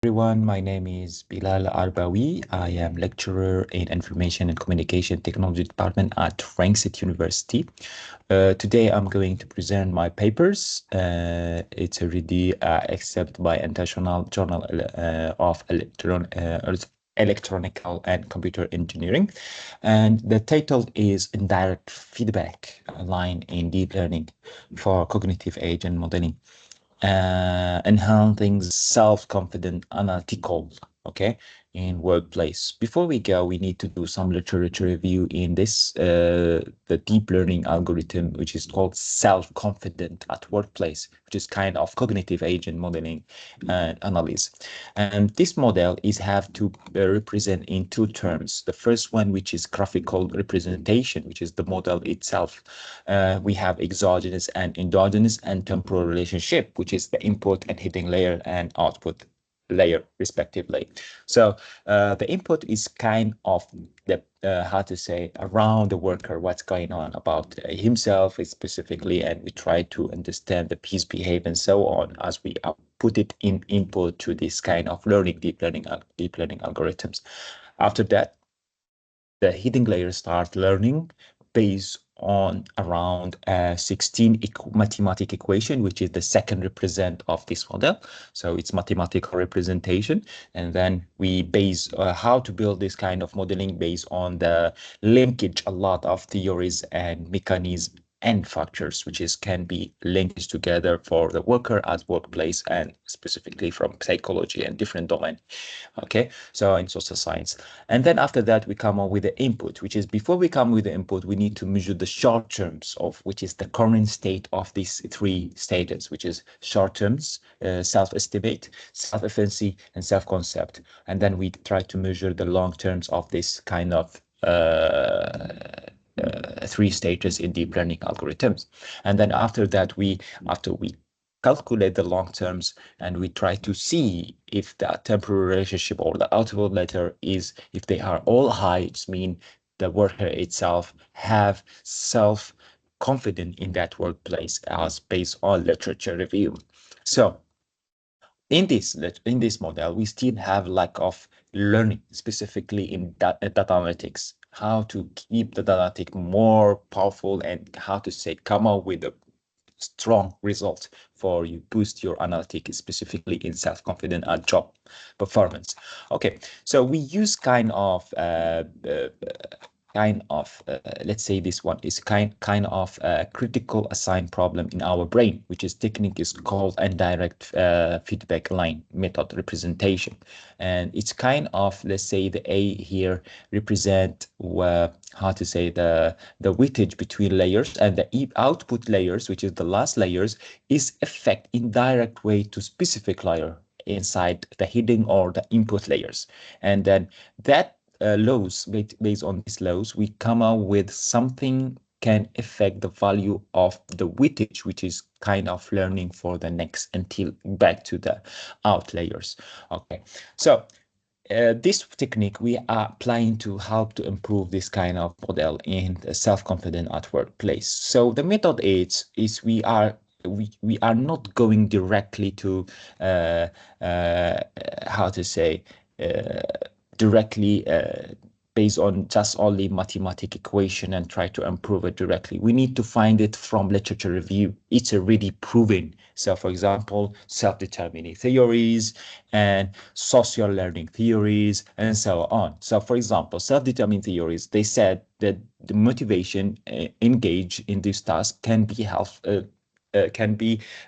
Everyone, my name is Billel Arbaoui. I am lecturer in Information and Communication Technology Department at Frankfurt University. Today I'm going to present my papers. It's already accepted by International Journal of Electronical and Computer Engineering. And the title is Indirect Feedback, a line in deep learning for cognitive agent modeling, enhancing self-confident analytical, okay, in workplace. Before we go, we need to do some literature review in this, the deep learning algorithm, which is called self-confident at workplace, which is kind of cognitive agent modeling and analysis. And this model is have to represent in two terms. The first one, which is graphical representation, which is the model itself. We have exogenous and endogenous and temporal relationship, which is the input and hidden layer and output layer respectively. So the input is kind of the how to say around the worker, what's going on about himself specifically, and we try to understand his behavior and so on as we put it in input to this kind of deep learning algorithms. After that, the hidden layer start learning based on around 16 mathematical equation, which is the second represent of this model. So it's mathematical representation. And then we base how to build this kind of modeling based on the linkage, a lot of theories and mechanisms and factors, which is can be linked together for the worker as workplace and specifically from psychology and different domain. Okay, so in social science. And then after that, we come up with the input, which is before we come with the input, we need to measure the short terms of which is the current state of these three states, which is short terms, self-estimate, self-efficacy, and self-concept. And then we try to measure the long terms of this kind of three stages in deep learning algorithms. And then after that, after we calculate the long terms and we try to see if the temporal relationship or the output letter is, if they are all high, it means the worker itself have self-confidence in that workplace as based on literature review. So in this model, we still have lack of learning, specifically in data analytics, how to keep the data analytic more powerful and how to say come up with a strong result for you boost your analytic, specifically in self-confidence and job performance. Okay, so we use let's say this one is kind of a critical assigned problem in our brain, which is technique is called indirect feedback line method representation. And it's kind of, let's say the A here represent how to say the weightage between layers, and the output layers, which is the last layers, is affect indirect way to specific layer inside the hidden or the input layers. And then that laws, based on these laws, we come out with something can affect the value of the weightage, which is kind of learning for the next until back to the out layers. Okay, so this technique we are applying to help to improve this kind of model in the self-confident at workplace. So the method is we are not going directly to how to say directly based on just only mathematical equation and try to improve it directly. We need to find it from literature review. It's already proven. So for example, self-determining theories and social learning theories and so on. So for example, self-determining theories, they said that the motivation engaged in this task can be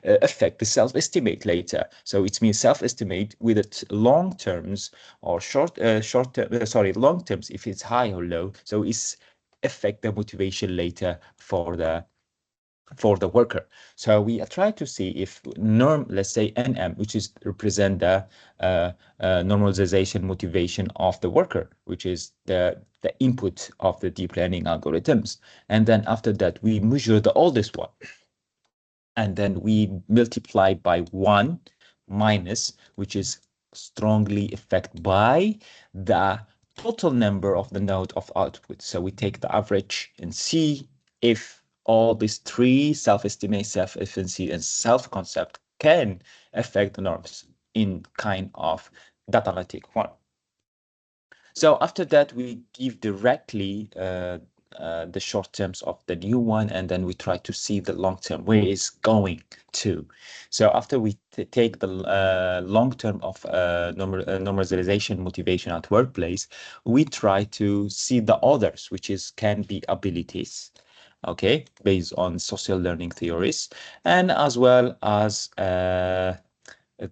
affect the self-estimate later. So it means self-estimate with its long terms or long terms if it's high or low. So it's affect the motivation later for the worker. So we try to see if norm, let's say NM, which is represent the normalization motivation of the worker, which is the input of the deep learning algorithms. And then after that, we measure the oldest one. And then we multiply by 1 minus, which is strongly affected by the total number of the node of output. So we take the average and see if all these three, self-estimate, self-efficacy, and self-concept, can affect the norms. in kind of data analytic one. So after that, we give directly the short terms of the new one, and then we try to see the long term, where it's going to. So after we take the long term of normalization motivation at workplace, we try to see the others, which is can be abilities, okay, based on social learning theories, and as well as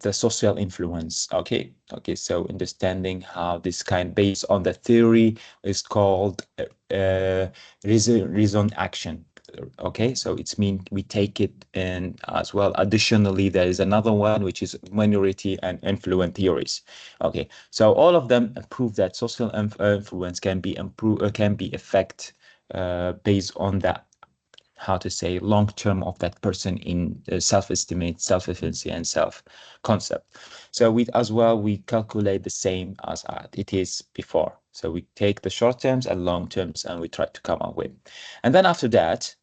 the social influence. Okay, so understanding how this kind based on the theory is called reason action. Okay, so it's mean we take it in as well. Additionally, there is another one which is minority and influence theories. Okay, so all of them prove that social influence can be improved, can be effect based on that, how to say, long term of that person in self-estimate, self-efficacy, and self-concept. So we as well, we calculate the same as it is before. So we take the short terms and long terms and we try to come up with. And then after that,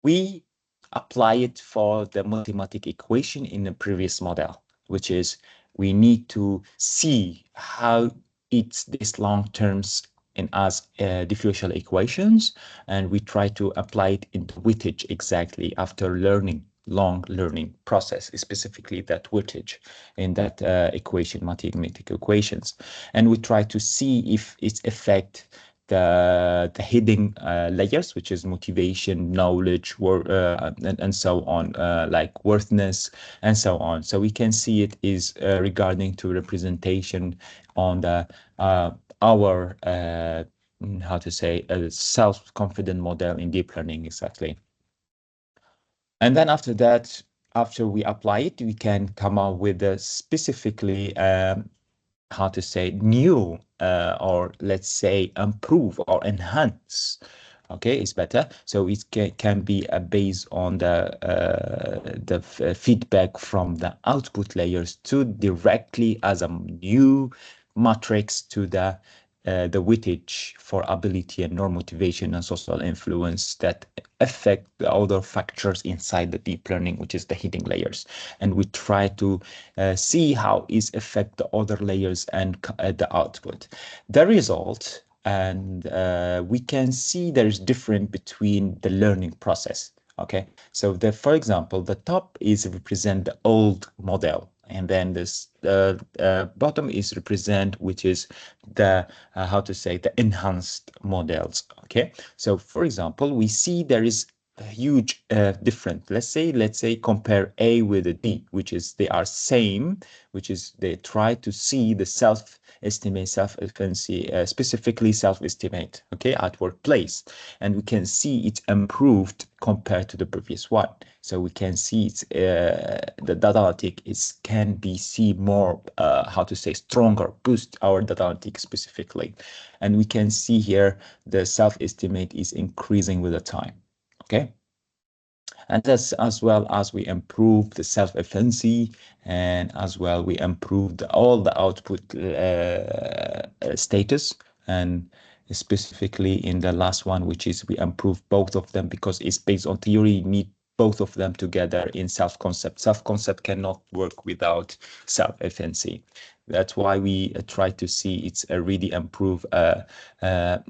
we apply it for the mathematical equation in the previous model, which is we need to see how it's these long terms in as differential equations, and we try to apply it into weightage exactly after learning long learning process, specifically that weightage in that equation, mathematical equations, and we try to see if its affect the hidden layers, which is motivation, knowledge, and so on, like worthiness and so on. So we can see it is regarding to representation on the our how to say a self-confident model in deep learning exactly. And then after that, after we apply it, we can come up with a specifically how to say new or let's say improve or enhance. Okay, it's better. So it can be based on the feedback from the output layers to directly as a new matrix to the weightage for ability and norm motivation and social influence that affect the other factors inside the deep learning, which is the hidden layers. And we try to see how is affect the other layers and the output. The result, and we can see there is difference between the learning process. Okay, so for example, the top is represent the old model, and then this bottom is represent which is the how to say the enhanced models. Okay, so for example, we see there is a huge difference. Let's say compare A with a D, which is they are same, which is they try to see the self-estimate, self-efficacy, specifically self-estimate, okay, at workplace, and we can see it's improved compared to the previous one. So we can see it's the data analytic is can be see more how to say stronger, boost our data analytic specifically, and we can see here the self-estimate is increasing with the time. Okay, and that's as well as we improve the self-efficacy, and as well we improved all the output status, and specifically in the last one, which is we improve both of them because it's based on theory. You need both of them together in self-concept. Self-concept cannot work without self-efficacy. That's why we try to see it's a really improve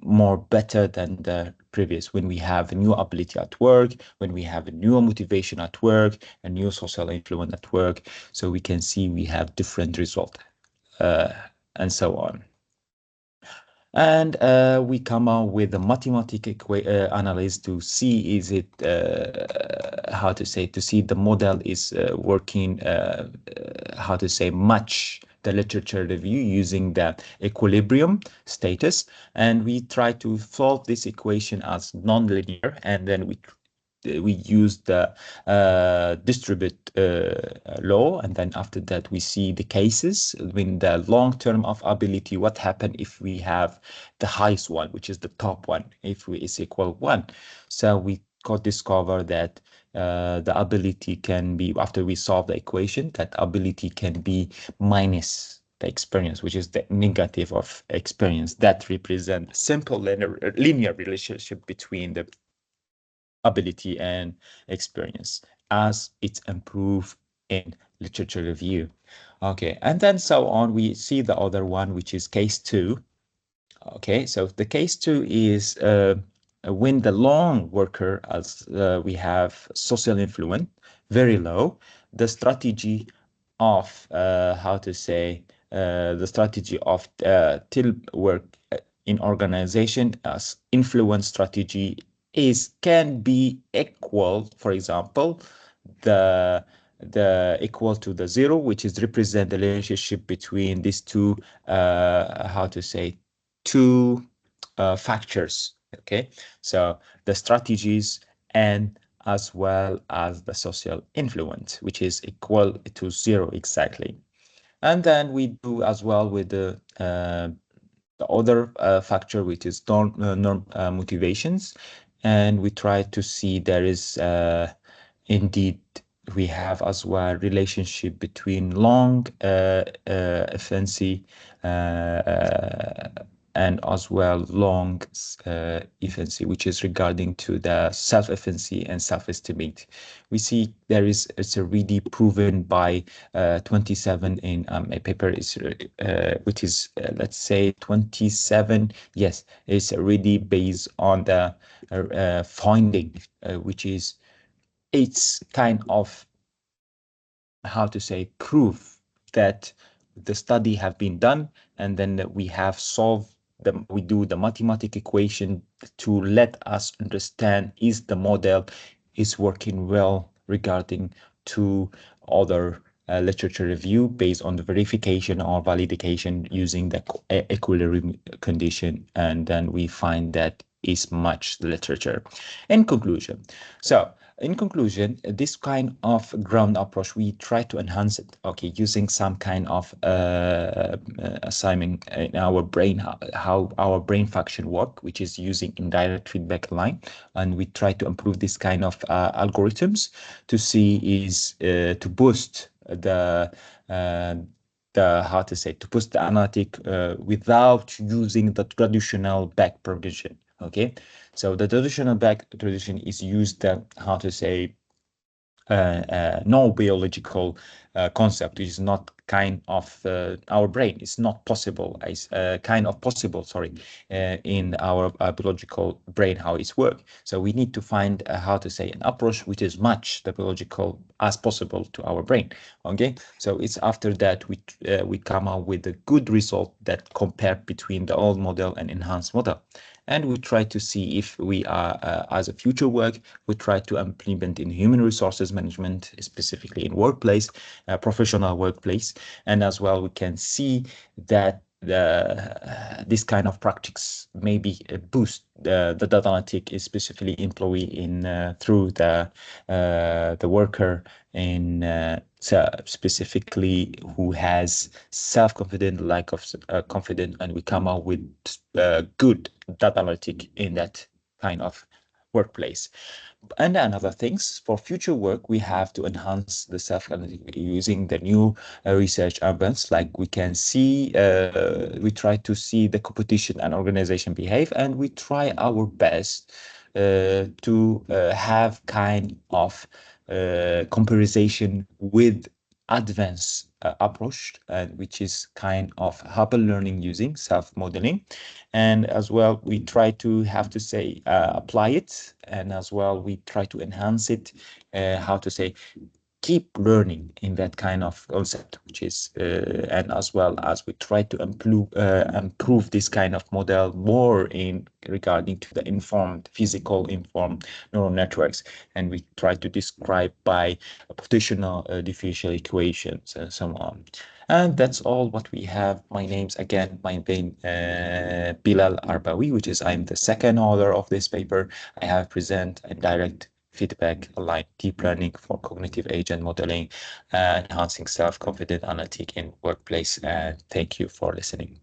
more better than the previous, when we have a new ability at work, when we have a new motivation at work, a new social influence at work. So we can see we have different result and so on. And we come out with a mathematical analysis to see is it how to say, to see the model is working how to say match the literature review using the equilibrium status, and we try to solve this equation as nonlinear, and then we use the distribute law, and then after that we see the cases in the long term of ability. What happen if we have the highest one, which is the top one, if we is equal 1? So we could discover that the ability can be, after we solve the equation, that ability can be minus the experience, which is the negative of experience, that represent simple linear relationship between the ability and experience as it's improved in literature review. Okay, and then so on, we see the other one, which is case two. Okay, so the case two is when the long worker, as we have social influence, very low, the strategy of how to say the strategy of till work in organization as influence strategy is can be equal, for example, the equal to the zero, which is represent the relationship between these two how to say two factors. Okay, so the strategies and as well as the social influence, which is equal to zero exactly. And then we do as well with the other factor, which is norm motivations, and we try to see there is indeed we have as well relationship between long efficiency and as well long efficiency, which is regarding to the self-efficacy and self-estimate. We see there is it's already proven by 27 in a paper is which is let's say 27. Yes, it's already based on the finding, which is it's kind of how to say proof that the study have been done, and then we have solved the we do the mathematical equation to let us understand is the model is working well regarding to other literature review based on the verification or validation using the equilibrium condition, and then we find that is much literature. In conclusion, so in conclusion, this kind of ground approach, we try to enhance it, okay, using some kind of assignment in our brain, how our brain function work, which is using indirect feedback line. And we try to improve this kind of algorithms to see is to boost uh, the how to say to boost the analytic without using the traditional backpropagation. Okay, so the traditional backpropagation is used how to say no biological concept, which is not kind of our brain. It's not possible, as kind of possible, sorry, in our biological brain, how it's work. So we need to find how to say an approach which is much the biological as possible to our brain. Okay, so it's after that we come out with a good result that compare between the old model and enhanced model. And we try to see if we are, as a future work, we try to implement in human resources management, specifically in workplace, professional workplace. And as well, we can see that this kind of practice maybe boost the data analytic, especially employee in through the worker in so specifically who has self-confident, lack of confidence, and we come out with good data analytic in that kind of workplace. And another things for future work, we have to enhance the self-analytic using the new research advance. Like we can see, we try to see the competition and organization behave, and we try our best to have kind of comparison with advanced approach, which is kind of hyper learning using self-modeling. And as well, we try to have to say apply it, and as well, we try to enhance it, how to say keep learning in that kind of concept, which is and as well as we try to improve this kind of model more in regarding to the informed physical informed neural networks, and we try to describe by computational differential equations and so on. And that's all what we have. My name's again, my name Billel Arbaoui, which is I'm the second author of this paper. I have present a direct feedback aligned deep learning for cognitive agent modeling, enhancing self-confident analytic in workplace. And thank you for listening.